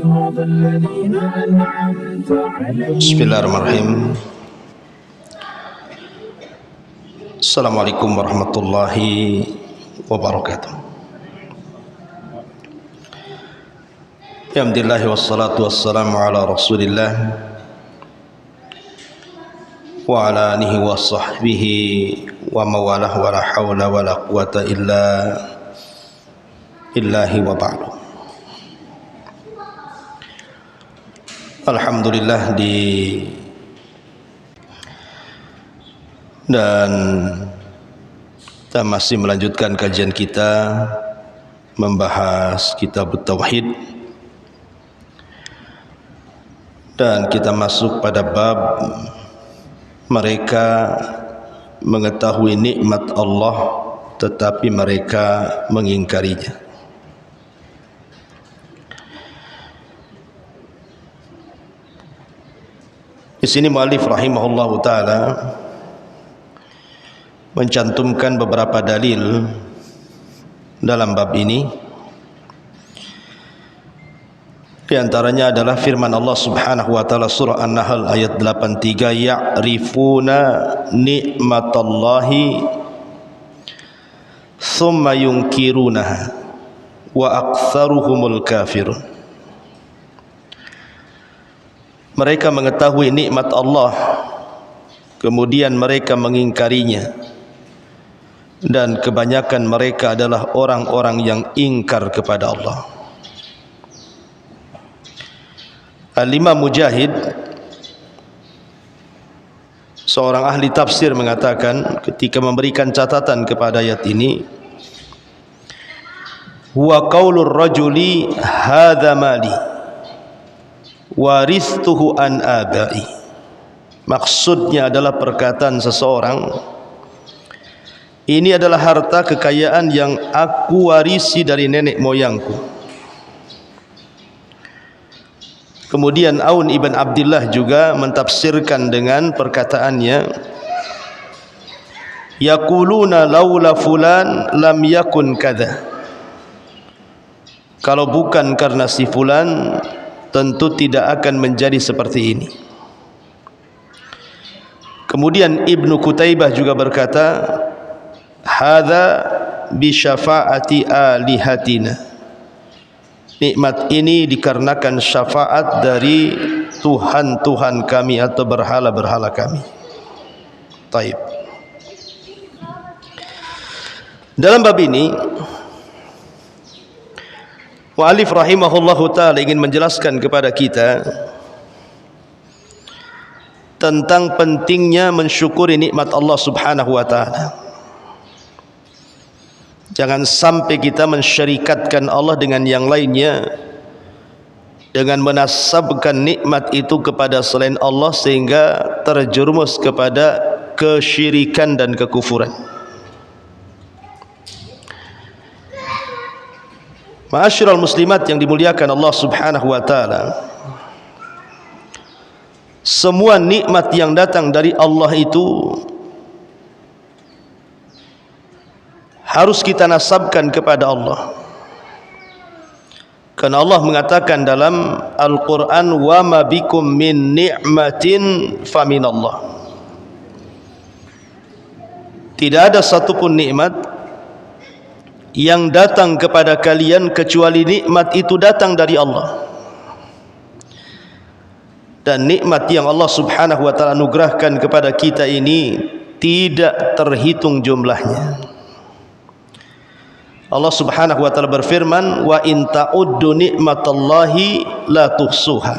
Bismillahirrahmanirrahim. Assalamualaikum warahmatullahi wabarakatuh. Alhamdulillah wassalatu wassalamu ala Rasulillah wa ala alihi wa sahbihi wa mawalah wa la hawla wa la quwata illa billahi wa ba'du. Alhamdulillah dan kita masih melanjutkan kajian kita membahas kitab Tauhid, dan kita masuk pada bab mereka mengetahui nikmat Allah tetapi mereka mengingkarinya. Di sini muallif rahimahullahu taala mencantumkan beberapa dalil dalam bab ini. Di antaranya adalah firman Allah Subhanahu wa taala surah An-Nahl ayat 83, ya'rifuna ni'matallahi thumma yunkirunaha wa aktsaruhumul kafirun. Mereka mengetahui nikmat Allah, kemudian mereka mengingkarinya, dan kebanyakan mereka adalah orang-orang yang ingkar kepada Allah. Al-Imam Mujahid, seorang ahli tafsir, mengatakan ketika memberikan catatan kepada ayat ini, huwa qaulur rajuli hadza mali waristuhu an abai. Maksudnya adalah perkataan seseorang, ini adalah harta kekayaan yang aku warisi dari nenek moyangku. Kemudian Aun ibn Abdillah juga mentafsirkan dengan perkataannya, yaquluna laula fulan lam yakun kadza. Kalau bukan karena si fulan, tentu tidak akan menjadi seperti ini. Kemudian Ibnu Qutaibah juga berkata, hadza bi syafaati alihatina. Nikmat ini dikarenakan syafaat dari Tuhan-Tuhan kami atau berhala-berhala kami. Taib. Dalam bab ini mu'allif rahimahullahu ta'ala ingin menjelaskan kepada kita tentang pentingnya mensyukuri nikmat Allah subhanahu wa ta'ala. Jangan sampai kita mensyarikatkan Allah dengan yang lainnya, dengan menasabkan nikmat itu kepada selain Allah sehingga terjerumus kepada kesyirikan dan kekufuran. Ma'asyiral muslimat yang dimuliakan Allah subhanahu wa ta'ala, semua nikmat yang datang dari Allah itu harus kita nasabkan kepada Allah. Karena Allah mengatakan dalam Al-Quran, wa ma bikum min ni'matin faminallah. Tidak ada satupun nikmat yang datang kepada kalian kecuali nikmat itu datang dari Allah. Dan nikmat yang Allah subhanahu wa ta'ala anugerahkan kepada kita ini tidak terhitung jumlahnya. Allah subhanahu wa ta'ala berfirman, wa in ta'uddu ni'matallahi la tuhsuha.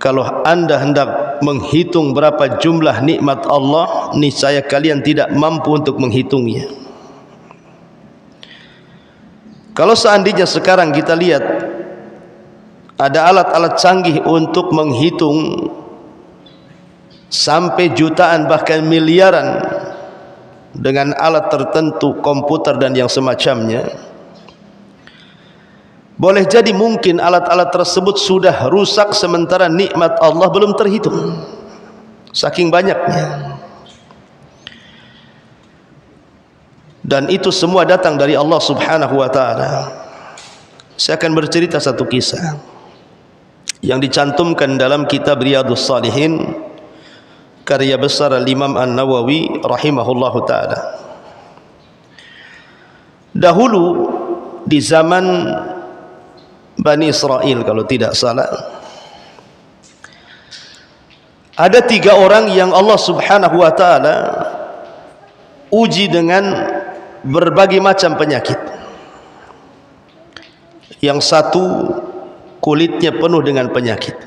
Kalau anda hendak menghitung berapa jumlah nikmat Allah, niscaya kalian tidak mampu untuk menghitungnya. Kalau seandainya sekarang kita lihat ada alat-alat canggih untuk menghitung sampai jutaan bahkan miliaran dengan alat tertentu, komputer dan yang semacamnya, boleh jadi mungkin alat-alat tersebut sudah rusak sementara nikmat Allah belum terhitung, saking banyaknya. Dan itu semua datang dari Allah subhanahu wa ta'ala. Saya akan bercerita satu kisah yang dicantumkan dalam kitab Riyadhus Shalihin karya besar Al-Imam An-Nawawi rahimahullahu ta'ala. Dahulu di zaman Bani Israel kalau tidak salah, ada 3 orang yang Allah subhanahu wa ta'ala uji dengan berbagai macam penyakit. Yang satu kulitnya penuh dengan penyakit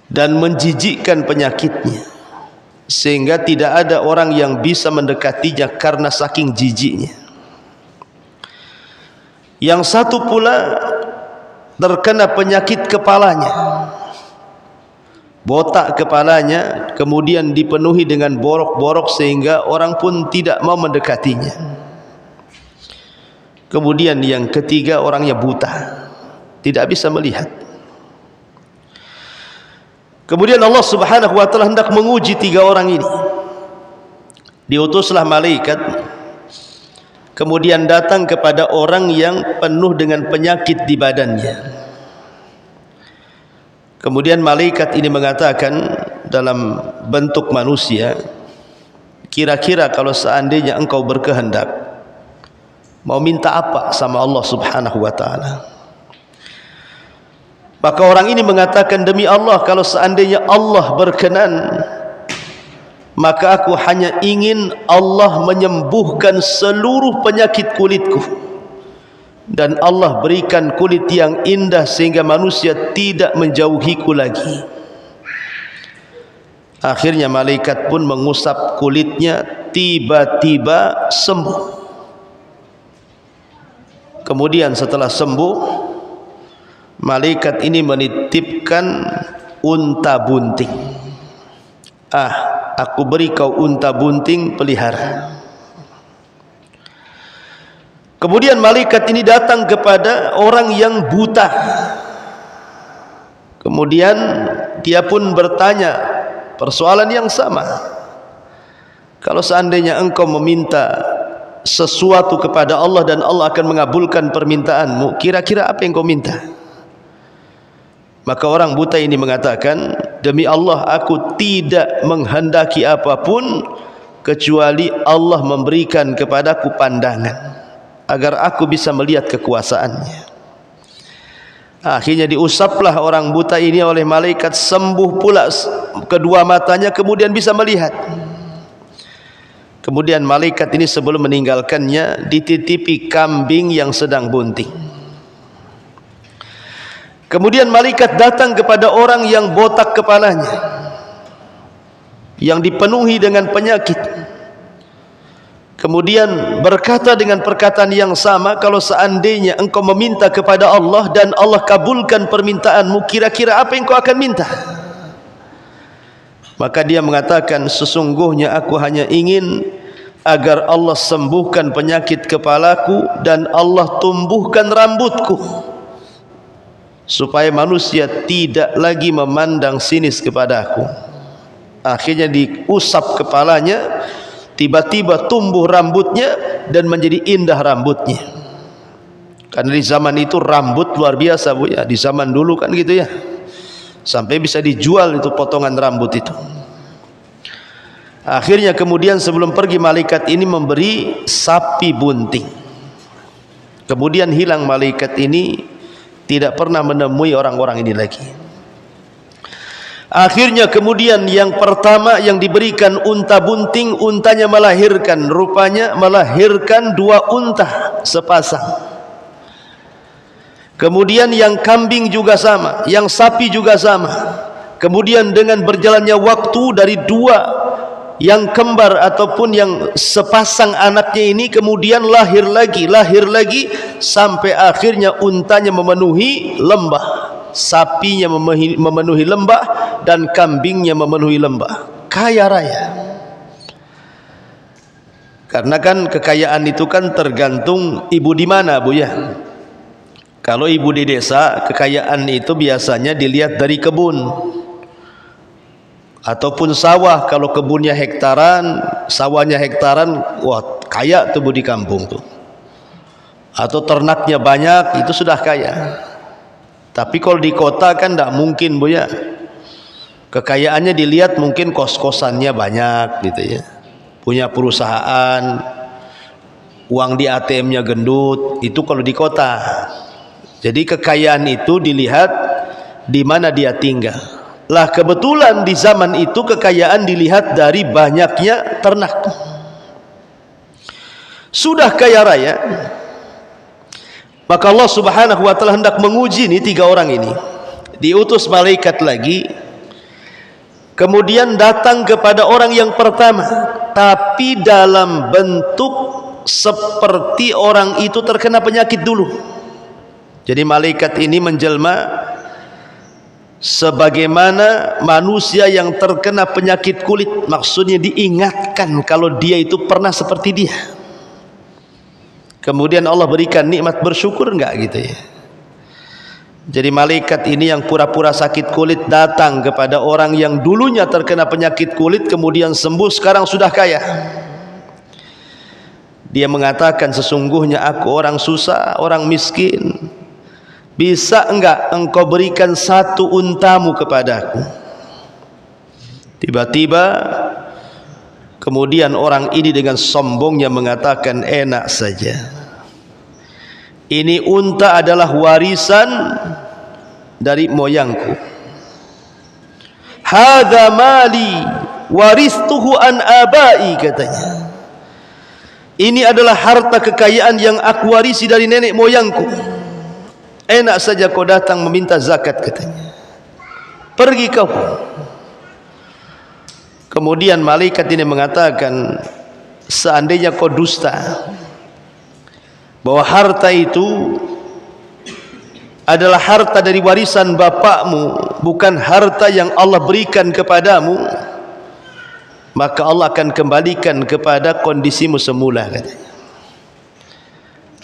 dan menjijikkan penyakitnya, sehingga tidak ada orang yang bisa mendekatinya karena saking jijiknya. Yang satu pula terkena penyakit kepalanya, botak kepalanya, kemudian dipenuhi dengan borok-borok sehingga orang pun tidak mau mendekatinya. Kemudian yang ketiga orangnya buta, tidak bisa melihat. Kemudian Allah subhanahu wa ta'ala hendak menguji 3 orang ini. Diutuslah malaikat, kemudian datang kepada orang yang penuh dengan penyakit di badannya. Kemudian malaikat ini mengatakan dalam bentuk manusia, kira-kira kalau seandainya engkau berkehendak, mau minta apa sama Allah subhanahu wa ta'ala? Maka orang ini mengatakan, demi Allah, kalau seandainya Allah berkenan, maka aku hanya ingin Allah menyembuhkan seluruh penyakit kulitku, dan Allah berikan kulit yang indah sehingga manusia tidak menjauhiku lagi. Akhirnya malaikat pun mengusap kulitnya, tiba-tiba sembuh. Kemudian setelah sembuh, malaikat ini menitipkan unta bunting. Aku beri kau unta bunting pelihara. Kemudian malaikat ini datang kepada orang yang buta. Kemudian dia pun bertanya persoalan yang sama. Kalau seandainya engkau meminta sesuatu kepada Allah dan Allah akan mengabulkan permintaanmu, kira-kira apa yang kau minta? Maka orang buta ini mengatakan, demi Allah, aku tidak menghendaki apapun kecuali Allah memberikan kepadaku pandangan agar aku bisa melihat kekuasaannya. Akhirnya diusaplah orang buta ini oleh malaikat, sembuh pula kedua matanya, kemudian bisa melihat. Kemudian malaikat ini sebelum meninggalkannya dititipi kambing yang sedang bunting. Kemudian malaikat datang kepada orang yang botak kepalanya, yang dipenuhi dengan penyakit. Kemudian berkata dengan perkataan yang sama, kalau seandainya engkau meminta kepada Allah dan Allah kabulkan permintaanmu, kira-kira apa yang kau akan minta? Maka dia mengatakan, sesungguhnya aku hanya ingin agar Allah sembuhkan penyakit kepalaku dan Allah tumbuhkan rambutku, supaya manusia tidak lagi memandang sinis kepadaku. Akhirnya diusap kepalanya, tiba-tiba tumbuh rambutnya dan menjadi indah rambutnya. Karena di zaman itu rambut luar biasa, Bu ya. Di zaman dulu kan gitu ya, sampai bisa dijual itu potongan rambut itu. Akhirnya kemudian sebelum pergi, malaikat ini memberi sapi bunting. Kemudian hilang malaikat ini, tidak pernah menemui orang-orang ini lagi. Akhirnya kemudian yang pertama yang diberikan unta bunting, untanya melahirkan, rupanya melahirkan 2 unta sepasang. Kemudian yang kambing juga sama, yang sapi juga sama. Kemudian dengan berjalannya waktu, dari 2 yang kembar ataupun yang sepasang anaknya ini kemudian lahir lagi sampai akhirnya untanya memenuhi lembah, sapinya memenuhi lembah, dan kambingnya memenuhi lembah. Kaya raya. Karena kan kekayaan itu kan tergantung ibu di mana, Bu ya. Kalau ibu di desa, kekayaan itu biasanya dilihat dari kebun ataupun sawah. Kalau kebunnya hektaran, sawahnya hektaran, wah kaya tuh Bu di kampung tuh. atau ternaknya banyak, itu sudah kaya. Tapi kalau di kota kan tidak mungkin, Bu, ya. Kekayaannya dilihat mungkin kos-kosannya banyak gitu ya, punya perusahaan, uang di ATM-nya gendut, itu kalau di kota. Jadi kekayaan itu dilihat di mana dia tinggal. Lah kebetulan di zaman itu kekayaan dilihat dari banyaknya ternak. Sudah kaya raya, maka Allah Subhanahu wa taala hendak menguji nih 3 orang ini. Diutus malaikat lagi, kemudian datang kepada orang yang pertama, tapi dalam bentuk seperti orang itu terkena penyakit dulu. Jadi malaikat ini menjelma sebagaimana manusia yang terkena penyakit kulit, maksudnya diingatkan kalau dia itu pernah seperti dia. Kemudian Allah berikan nikmat, bersyukur enggak gitu ya. Jadi malaikat ini yang pura-pura sakit kulit datang kepada orang yang dulunya terkena penyakit kulit kemudian sembuh, sekarang sudah kaya. Dia mengatakan, sesungguhnya aku orang susah, orang miskin. Bisa enggak engkau berikan 1 untamu kepadaku? Tiba-tiba kemudian orang ini dengan sombongnya mengatakan, enak saja, ini unta adalah warisan dari moyangku. Hadza mali waristuhu an abai, katanya. Ini adalah harta kekayaan yang aku warisi dari nenek moyangku. Enak saja kau datang meminta zakat, katanya. Pergi kau. Kemudian malaikat ini mengatakan, seandainya kau dusta bahwa harta itu adalah harta dari warisan bapakmu, bukan harta yang Allah berikan kepadamu, maka Allah akan kembalikan kepada kondisimu semula, katanya.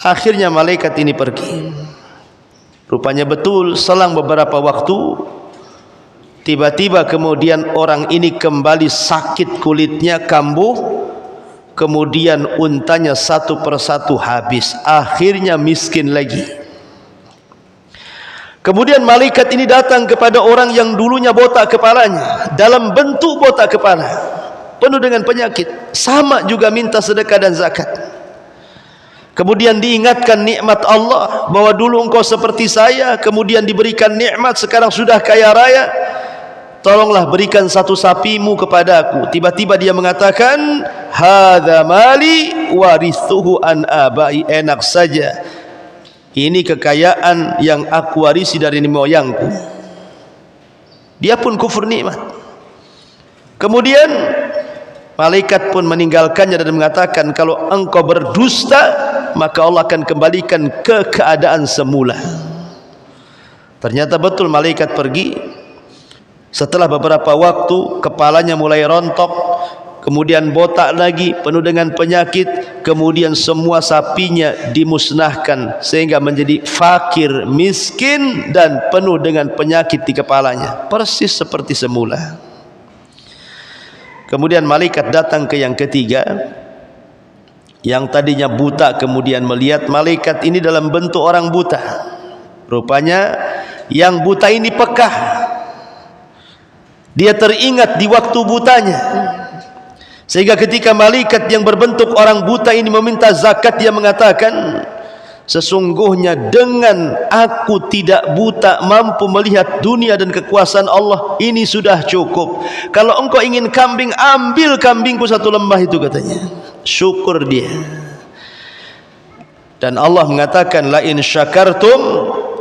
Akhirnya malaikat ini pergi. Rupanya betul, selang beberapa waktu tiba-tiba kemudian orang ini kembali sakit kulitnya, kambuh, kemudian untanya 1 persatu habis, akhirnya miskin lagi. Kemudian malaikat ini datang kepada orang yang dulunya botak kepalanya, dalam bentuk botak kepala, penuh dengan penyakit, sama juga minta sedekah dan zakat. Kemudian diingatkan nikmat Allah, bahwa dulu engkau seperti saya, kemudian diberikan nikmat, sekarang sudah kaya raya, tolonglah berikan 1 sapimu kepadaku. Tiba-tiba dia mengatakan, hadza mali warithuhu an abai, enak saja, ini kekayaan yang aku warisi dari nenek moyangku. Dia pun kufur nikmat. Kemudian malaikat pun meninggalkannya dan mengatakan, kalau engkau berdusta, maka Allah akan kembalikan ke keadaan semula. Ternyata betul, malaikat pergi. Setelah beberapa waktu kepalanya mulai rontok, kemudian botak lagi, penuh dengan penyakit, kemudian semua sapinya dimusnahkan sehingga menjadi fakir, miskin dan penuh dengan penyakit di kepalanya, persis seperti semula. Kemudian malaikat datang ke yang ketiga, yang tadinya buta kemudian melihat. Malaikat ini dalam bentuk orang buta. Rupanya yang buta ini pekah, dia teringat di waktu butanya, sehingga ketika malaikat yang berbentuk orang buta ini meminta zakat, dia mengatakan, sesungguhnya dengan aku tidak buta mampu melihat dunia dan kekuasaan Allah, ini sudah cukup. Kalau engkau ingin kambing, ambil kambingku 1 lembah itu, katanya. Syukur dia. Dan Allah mengatakan, la in syakartum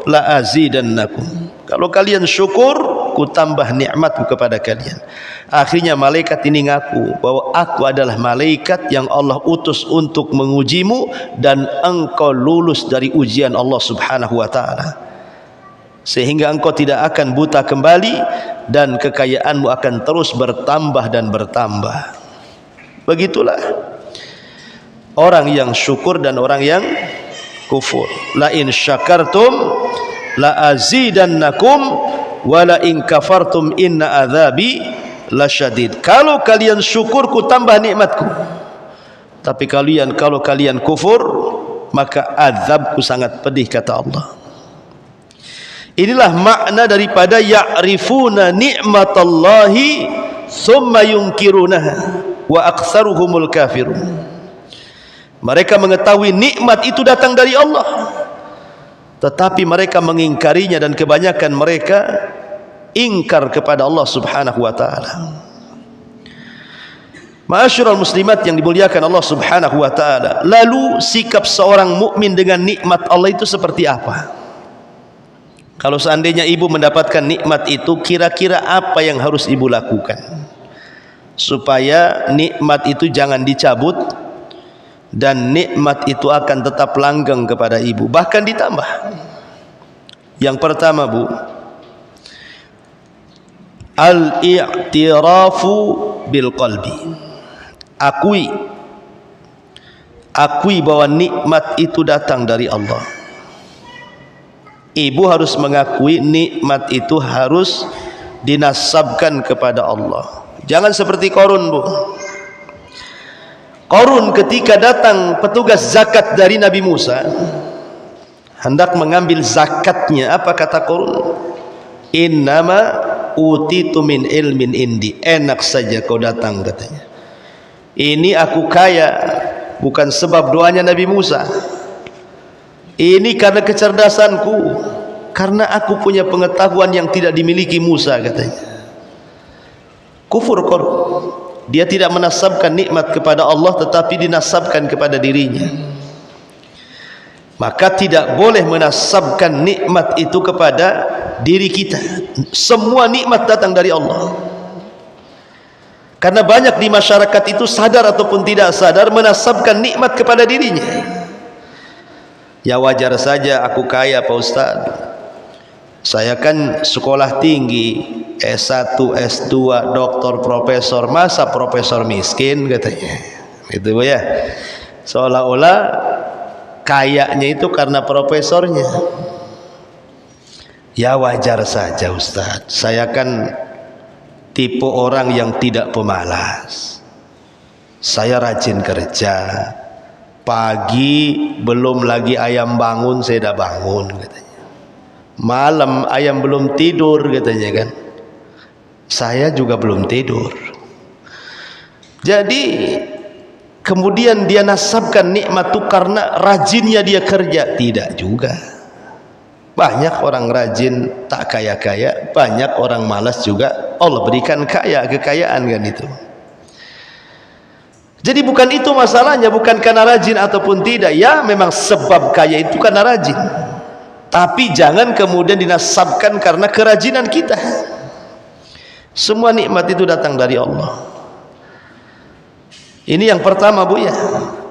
la azidannakum, kalau kalian syukur, ku tambah nikmatku kepada kalian. Akhirnya malaikat ini ngaku bahwa aku adalah malaikat yang Allah utus untuk mengujimu, dan engkau lulus dari ujian Allah Subhanahu wa ta'ala, sehingga engkau tidak akan buta kembali dan kekayaanmu akan terus bertambah dan bertambah. Begitulah orang yang syukur dan orang yang kufur. La in syakartum la azidannakum wa la in kafartum inna adzabi lasyadid. Kalau kalian syukur, ku tambah nikmatku. Tapi kalau kalian kufur, maka azabku sangat pedih, kata Allah. Inilah makna daripada ya'rifuna ni'matallahi thumma yunkirunaha wa aktsaruhumul kafirun. Mereka mengetahui nikmat itu datang dari Allah, tetapi mereka mengingkarinya, dan kebanyakan mereka ingkar kepada Allah Subhanahu wa taala. Ma'asyiral muslimat yang dimuliakan Allah Subhanahu wa taala, lalu sikap seorang mukmin dengan nikmat Allah itu seperti apa? Kalau seandainya ibu mendapatkan nikmat itu, kira-kira apa yang harus ibu lakukan supaya nikmat itu jangan dicabut dan nikmat itu akan tetap langgeng kepada ibu, bahkan ditambah? Yang pertama, Bu, al-i'tirafu bil qalbi. Akui bahwa nikmat itu datang dari Allah. Ibu harus mengakui nikmat itu harus dinasabkan kepada Allah. Jangan seperti Qarun, Bu. Qarun ketika datang petugas zakat dari Nabi Musa hendak mengambil zakatnya, apa kata Qarun? Innama utitu min ilmin indi. Enak saja kau datang, katanya. Ini aku kaya bukan sebab doanya Nabi Musa. Ini karena kecerdasanku, karena aku punya pengetahuan yang tidak dimiliki Musa, katanya. Kufur Qarun. Dia tidak menasabkan nikmat kepada Allah, tetapi dinasabkan kepada dirinya. Maka tidak boleh menasabkan nikmat itu kepada diri kita. Semua nikmat datang dari Allah. Karena banyak di masyarakat itu sadar ataupun tidak sadar menasabkan nikmat kepada dirinya. Ya wajar saja aku kaya, Pak Ustaz. Saya kan sekolah tinggi, S1, S2, doktor, profesor. Masa profesor miskin, katanya. Itu ya. Seolah-olah kayanya itu karena profesornya. Ya wajar saja, Ustaz. Saya kan tipe orang yang tidak pemalas. Saya rajin kerja. Pagi belum lagi ayam bangun, saya dah bangun, katanya. Malam ayam belum tidur, katanya kan. Saya juga belum tidur. Jadi kemudian dia nasabkan nikmat itu karena rajinnya dia kerja. Tidak juga. Banyak orang rajin tak kaya-kaya, banyak orang malas juga Allah berikan kekayaan, kan itu. Jadi bukan itu masalahnya, bukan karena rajin ataupun tidak. Ya memang sebab kaya itu karena rajin, tapi jangan kemudian dinasabkan karena kerajinan kita. Semua nikmat itu datang dari Allah. Ini yang pertama, Bu, ya.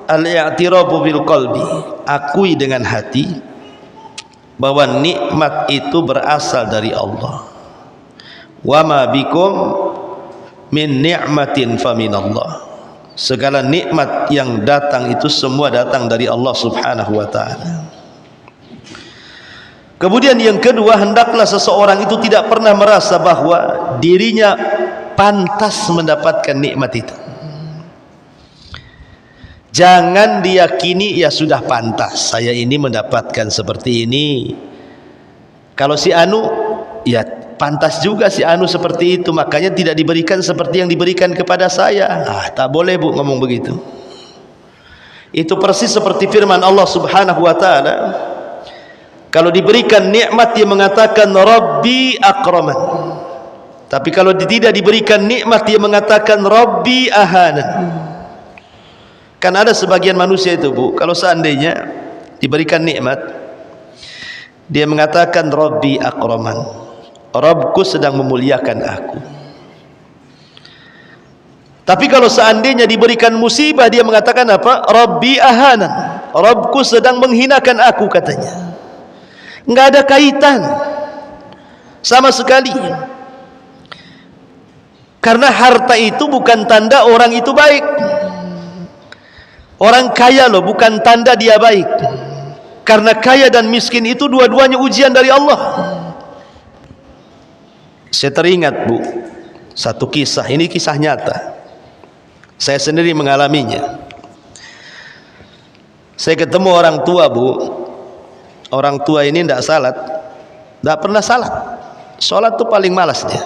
Al-i'tirafu bil qalbi. Akui dengan hati bahwa nikmat itu berasal dari Allah. Wa ma bikum min ni'matin faminallah. Segala nikmat yang datang itu semua datang dari Allah Subhanahu wa taala. Kemudian yang kedua, hendaklah seseorang itu tidak pernah merasa bahwa dirinya pantas mendapatkan nikmat itu. Jangan diyakini ya sudah pantas saya ini mendapatkan seperti ini. Kalau si anu, ya pantas juga si anu seperti itu, makanya tidak diberikan seperti yang diberikan kepada saya. Tak boleh, Bu, ngomong begitu. Itu persis seperti firman Allah Subhanahu wa taala. Kalau diberikan nikmat dia mengatakan Rabbi akraman. Tapi kalau tidak diberikan nikmat dia mengatakan Rabbi ahanan. Kan ada sebagian manusia itu, Bu, kalau seandainya diberikan nikmat dia mengatakan Rabbi akraman. Rabbku sedang memuliakan aku. Tapi kalau seandainya diberikan musibah dia mengatakan apa? Rabbi ahanan. Rabbku sedang menghinakan aku, katanya. Enggak ada kaitan sama sekali. Karena harta itu bukan tanda orang itu baik. Orang kaya loh, bukan tanda dia baik. Karena kaya dan miskin itu dua-duanya ujian dari Allah. Saya teringat, Bu, satu kisah. Ini kisah nyata. Saya sendiri mengalaminya. Saya ketemu orang tua, Bu. Orang tua ini tidak salat, tidak pernah salat. Salat tuh paling malas dia.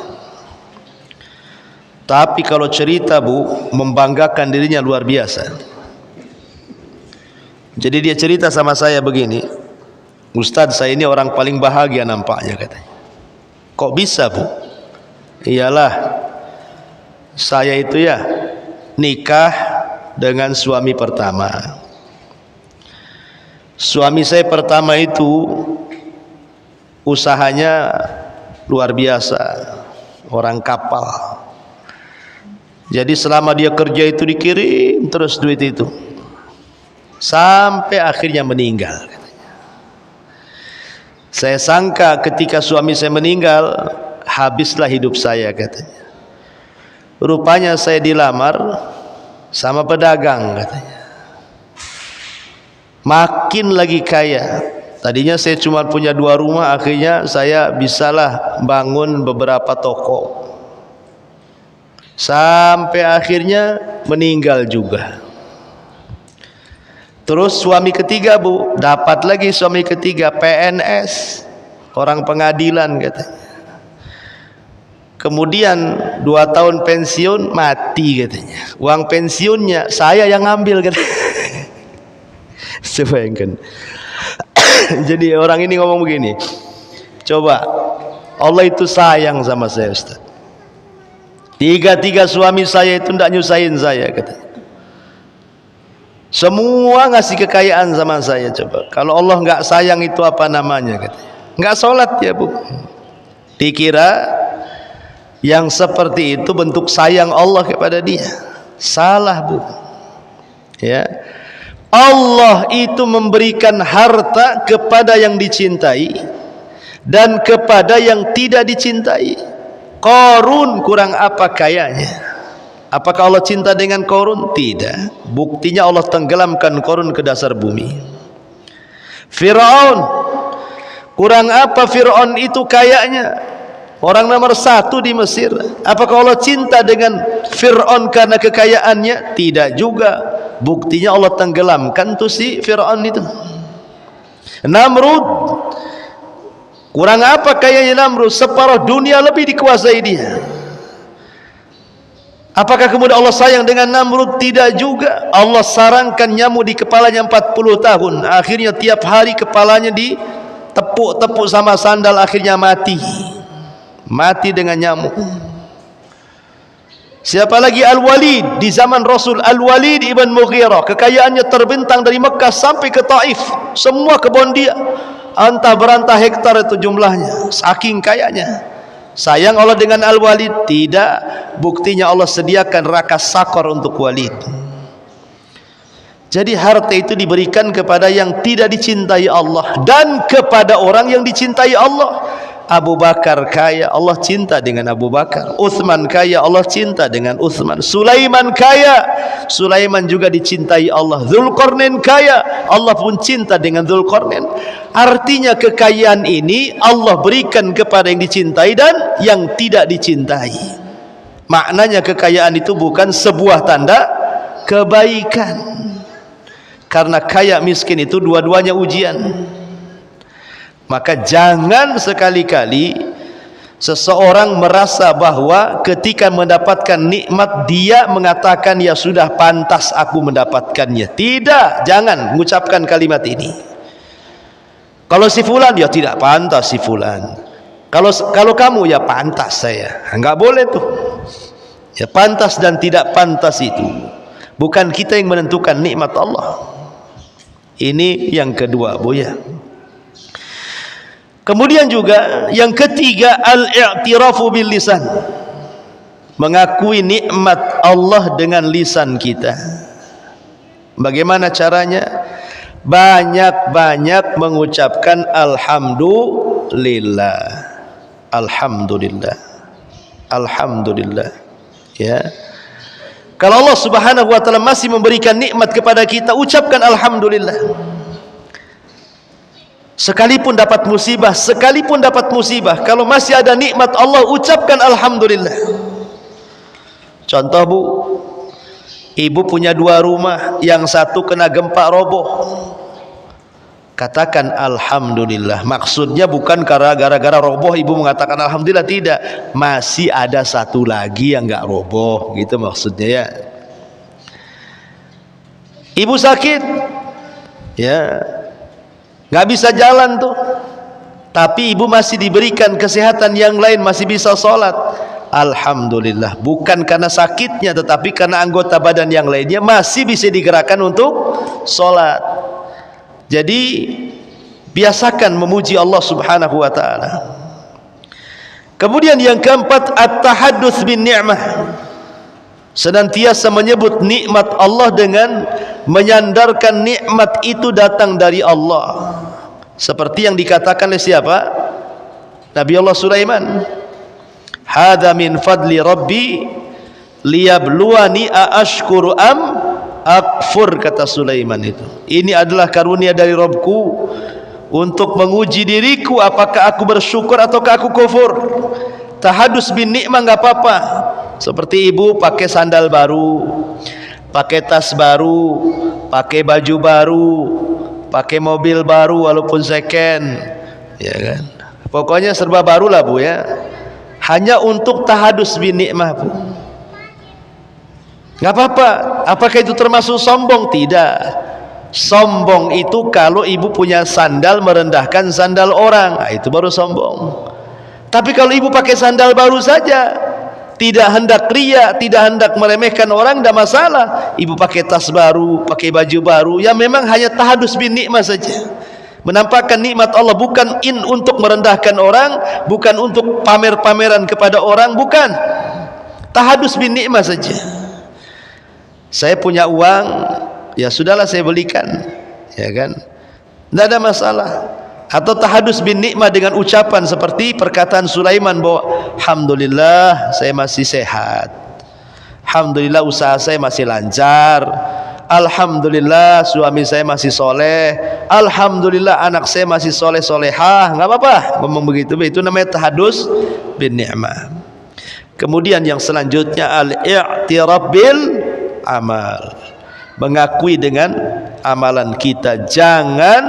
Tapi kalau cerita, Bu, membanggakan dirinya luar biasa. Jadi dia cerita sama saya begini, Ustadz, saya ini orang paling bahagia nampaknya, katanya. Kok bisa, Bu? Iyalah, saya itu ya nikah dengan suami pertama. Suami saya pertama itu usahanya luar biasa, orang kapal. Jadi selama dia kerja itu dikirim terus duit itu, sampai akhirnya meninggal, katanya. Saya sangka ketika suami saya meninggal, habislah hidup saya, katanya. Rupanya saya dilamar sama pedagang, katanya. Makin lagi kaya. Tadinya saya cuma punya 2 rumah, akhirnya saya bisalah bangun beberapa toko. Sampai akhirnya meninggal juga. Terus suami ketiga, Bu, dapat lagi suami ketiga, PNS, orang pengadilan, katanya. Kemudian 2 tahun pensiun, mati, katanya. Uang pensiunnya saya yang ngambil, katanya. Sebayangkan. Jadi orang ini ngomong begini, coba, Allah itu sayang sama saya, Ustaz. 3 suami saya itu tidak nyusahin saya, katanya. Semua ngasih kekayaan sama saya. Coba, kalau Allah nggak sayang itu apa namanya, katanya. Nggak sholat ya, Bu. Dikira yang seperti itu bentuk sayang Allah kepada dia. Salah, Bu. Ya, Allah itu memberikan harta kepada yang dicintai dan kepada yang tidak dicintai. Qarun kurang apa kayanya? Apakah Allah cinta dengan Qarun? Tidak. Buktinya Allah tenggelamkan Qarun ke dasar bumi. Fir'aun kurang apa Fir'aun itu kayanya? Orang nomor 1 di Mesir. Apakah Allah cinta dengan Fir'aun karena kekayaannya? Tidak juga. Buktinya Allah tenggelamkan tuh si Fir'aun itu. Namrud kurang apa kayanya Namrud? Separuh dunia lebih dikuasai dia. Apakah kemudian Allah sayang dengan Namrud? Tidak juga. Allah sarangkan nyamuk di kepalanya 40 tahun. Akhirnya tiap hari kepalanya ditepuk-tepuk sama sandal, akhirnya mati. Mati dengan nyamuk. Siapa lagi? Al-Walid di zaman Rasul. Al-Walid ibn Mughirah, kekayaannya terbentang dari Mekah sampai ke Taif. Semua kebun dia, antah berantah hektar itu jumlahnya, saking kayanya. Sayang Allah dengan Al-Walid? Tidak. Buktinya Allah sediakan neraka sakor untuk Walid. Jadi harta itu diberikan kepada yang tidak dicintai Allah dan kepada orang yang dicintai Allah. Abu Bakar kaya, Allah cinta dengan Abu Bakar. Utsman kaya, Allah cinta dengan Utsman. Sulaiman kaya, Sulaiman juga dicintai Allah. Dzulqarnain kaya, Allah pun cinta dengan Dzulqarnain. Artinya kekayaan ini Allah berikan kepada yang dicintai dan yang tidak dicintai. Maknanya kekayaan itu bukan sebuah tanda kebaikan. Karena kaya miskin itu dua-duanya ujian. Maka jangan sekali-kali seseorang merasa bahwa ketika mendapatkan nikmat dia mengatakan ya sudah pantas aku mendapatkannya. Tidak, jangan mengucapkan kalimat ini. Kalau si fulan ya tidak pantas si fulan. Kalau kamu ya pantas saya. Enggak boleh tuh. Ya pantas dan tidak pantas itu bukan kita yang menentukan nikmat Allah. Ini yang kedua, Bu ya. Kemudian juga yang ketiga, al-i'tirafu bil lisan. Mengakui nikmat Allah dengan lisan kita. Bagaimana caranya? Banyak-banyak mengucapkan alhamdulillah. Alhamdulillah. Alhamdulillah. Ya. Kalau Allah Subhanahu wa taala masih memberikan nikmat kepada kita, ucapkan alhamdulillah. Sekalipun dapat musibah, kalau masih ada nikmat Allah, ucapkan alhamdulillah. Contoh, Bu, Ibu punya 2 rumah, yang satu kena gempa roboh. Katakan alhamdulillah. Maksudnya bukan karena gara-gara roboh ibu mengatakan alhamdulillah, tidak. Masih ada satu lagi yang enggak roboh, gitu maksudnya ya. Ibu sakit, ya, nggak bisa jalan tuh, tapi ibu masih diberikan kesehatan yang lain, masih bisa sholat. Alhamdulillah, bukan karena sakitnya, tetapi karena anggota badan yang lainnya masih bisa digerakkan untuk sholat. Jadi biasakan memuji Allah Subhanahu wa ta'ala. Kemudian yang keempat, at-tahadduts bin ni'mah. Senantiasa menyebut nikmat Allah dengan menyandarkan nikmat itu datang dari Allah. Seperti yang dikatakan oleh siapa? Nabi Allah Sulaiman. Hadza min fadli rabbi liyabluwani aashkuru am akfur, kata Sulaiman itu. Ini adalah karunia dari Rabbku untuk menguji diriku, apakah aku bersyukur ataukah aku kufur. Tahadus bin nikmah enggak apa-apa. Seperti ibu pakai sandal baru, pakai tas baru, pakai baju baru, pakai mobil baru walaupun second, ya kan. Pokoknya serba baru lah bu ya. Hanya untuk tahadus bin nikmah bu. Nggak apa-apa. Apakah itu termasuk sombong? Tidak. Sombong itu kalau ibu punya sandal merendahkan sandal orang, nah, itu baru sombong. Tapi kalau ibu pakai sandal baru saja, tidak hendak ria, tidak hendak meremehkan orang, tidak masalah. Ibu pakai tas baru, pakai baju baru, ya memang hanya tahadus bin nikmah saja, menampakkan nikmat Allah, bukan untuk merendahkan orang, bukan untuk pamer-pameran kepada orang, bukan. Tahadus bin nikmah saja. Saya punya uang, ya sudahlah saya belikan, ya kan, tidak ada masalah. Atau tahadus bin nikmah dengan ucapan seperti perkataan Sulaiman bahwa alhamdulillah saya masih sehat, alhamdulillah usaha saya masih lancar, alhamdulillah suami saya masih soleh, alhamdulillah anak saya masih soleh solehah. Nggak apa-apa ngomong begitu, itu namanya tahadus bin nikmah. Kemudian yang selanjutnya al-i'tiraf bil amal, mengakui dengan amalan kita. Jangan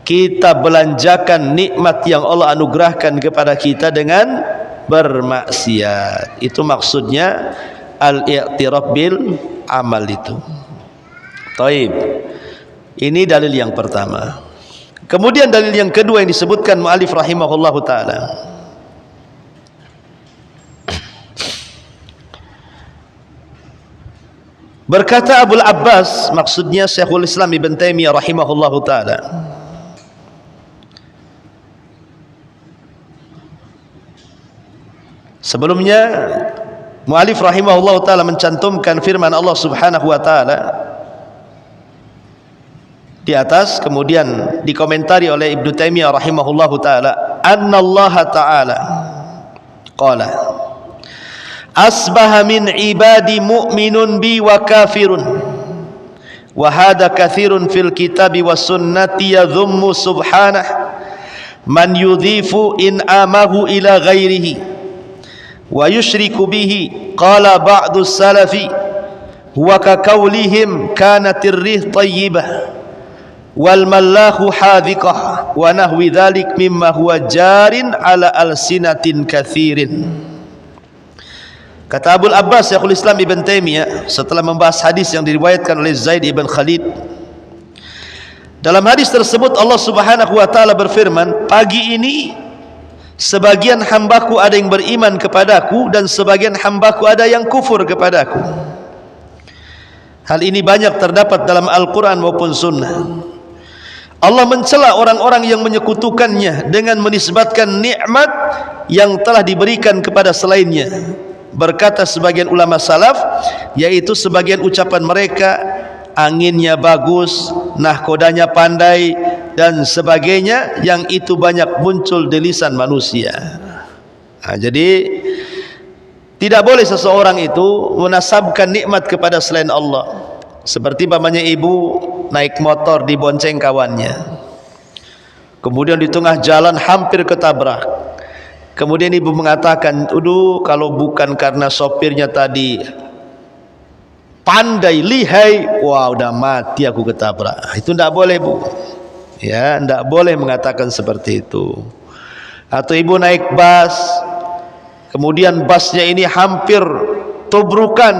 kita belanjakan nikmat yang Allah anugerahkan kepada kita dengan bermaksiat. Itu maksudnya al-i'tiraf bil amal itu. Taib. Ini dalil yang pertama. Kemudian dalil yang kedua yang disebutkan mu'alif rahimahullahu ta'ala. Berkata Abul Abbas, maksudnya Syekhul Islam Ibn Taimiyah rahimahullahu ta'ala, sebelumnya mu'alif rahimahullahu ta'ala mencantumkan firman Allah subhanahu wa ta'ala di atas, kemudian dikomentari oleh Ibn Taimiyah rahimahullahu ta'ala, annallaha ta'ala qala asbaha min ibadi mu'minun bi wa kafirun wa hadha kathirun fil kitabi wa sunnati yadhummu subhanah man yudhifu in amahu ila ghairihi wa yushriku bihi. Qala ba'du salafi huwa ka qawlihim kanatir rih tayyibah wal mallahu hadhiqah wa nahwi dhalik mimma huwa jarin ala alsinatin kathirin. Kata Abul Abbas Syekhul Islam Ibn Taimiyah setelah membahas hadis yang diriwayatkan oleh Zaid ibn Khalid. Dalam hadis tersebut Allah Subhanahu wa taala berfirman, pagi ini sebagian hambaku ada yang beriman kepadaku dan sebagian hambaku ada yang kufur kepadaku. Hal ini banyak terdapat dalam Al-Quran maupun Sunnah. Allah mencela orang-orang yang menyekutukannya dengan menisbatkan nikmat yang telah diberikan kepada selainnya. Berkata sebagian ulama salaf, yaitu sebagian ucapan mereka, anginnya bagus, nahkodanya pandai dan sebagainya, yang itu banyak muncul di lisan manusia. Nah, jadi tidak boleh seseorang itu menasabkan nikmat kepada selain Allah. Seperti pamannya ibu naik motor dibonceng kawannya, kemudian di tengah jalan hampir ketabrak. Kemudian ibu mengatakan, "Aduh, kalau bukan karena sopirnya tadi pandai, lihai, wah udah mati aku ketabrak. Itu tidak boleh, Bu. Ya, tidak boleh mengatakan seperti itu. Atau ibu naik bus, kemudian busnya ini hampir tobrukan,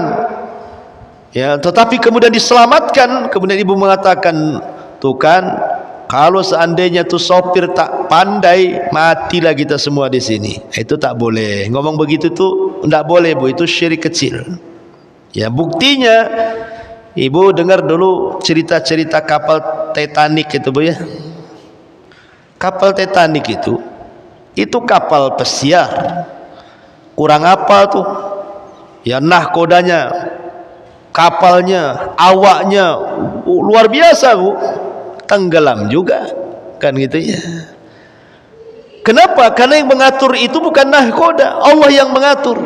ya, tetapi kemudian diselamatkan. Kemudian ibu mengatakan, tuh kan, kalau seandainya tuh sopir tak pandai, matilah kita semua di sini. Itu tak boleh. Ngomong begitu tuh tidak boleh, Bu. Itu syirik kecil. Ya, buktinya ibu dengar dulu cerita-cerita kapal Titanic itu, Bu, ya. Kapal Titanic itu kapal pesiar. Kurang apa tuh? Ya, nahkodanya, kapalnya, awaknya luar biasa, Bu. Tenggelam juga, kan gitu ya. Kenapa? Karena yang mengatur itu bukan nahkoda, Allah yang mengatur.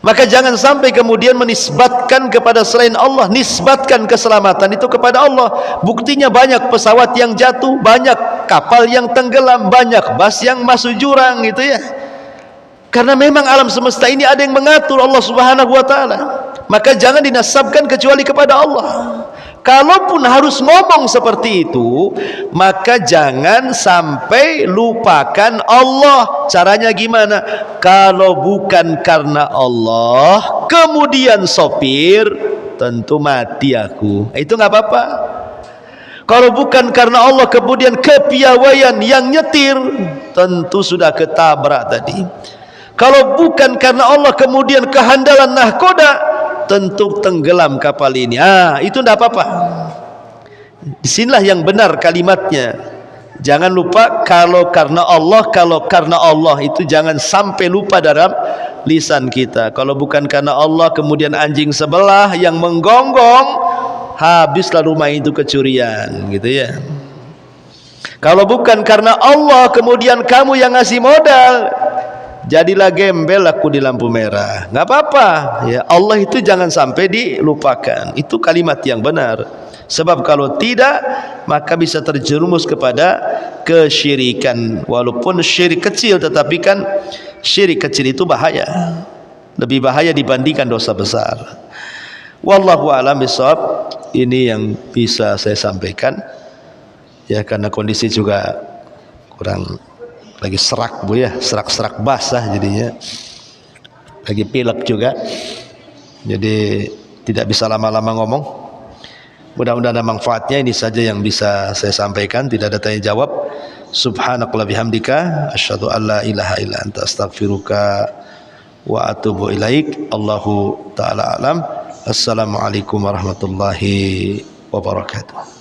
Maka jangan sampai kemudian menisbatkan kepada selain Allah, nisbatkan keselamatan itu kepada Allah. Buktinya banyak pesawat yang jatuh, banyak kapal yang tenggelam, banyak bus yang masuk jurang, gitu ya. Karena memang alam semesta ini ada yang mengatur, Allah Subhanahu wa taala. Maka jangan dinasabkan kecuali kepada Allah. Kalaupun harus ngomong seperti itu, maka jangan sampai lupakan Allah. Caranya gimana? Kalau bukan karena Allah, kemudian sopir, tentu mati aku. Itu nggak apa-apa. Kalau bukan karena Allah, kemudian kepiawaian yang nyetir, tentu sudah ketabrak tadi. Kalau bukan karena Allah, kemudian kehandalan nahkoda, tentu tenggelam kapal ini. Itu tidak apa-apa. Disinilah yang benar kalimatnya. Jangan lupa kalau karena Allah itu jangan sampai lupa dalam lisan kita. Kalau bukan karena Allah, kemudian anjing sebelah yang menggonggong, habislah rumah itu kecurian, gitu ya. Kalau bukan karena Allah, kemudian kamu yang ngasih modal, jadilah gembel aku di lampu merah. Nggak apa-apa ya, Allah itu jangan sampai dilupakan. Itu kalimat yang benar. Sebab kalau tidak, maka bisa terjerumus kepada kesyirikan. Walaupun syirik kecil, tetapi kan syirik kecil itu bahaya, lebih bahaya dibandingkan dosa besar. Wallahu a'lam bishawab. Ini yang bisa saya sampaikan ya, karena kondisi juga kurang lagi serak, Bu, ya, serak-serak basah jadinya, lagi pilek juga, jadi tidak bisa lama-lama ngomong. Mudah-mudahan ada manfaatnya. Ini saja yang bisa saya sampaikan, tidak ada tanya jawab. Subhanakallah bihamdika asyhadu an la ilaha illa anta astaghfiruka wa atubu ilaik. Allahu ta'ala alam. Assalamualaikum warahmatullahi wabarakatuh.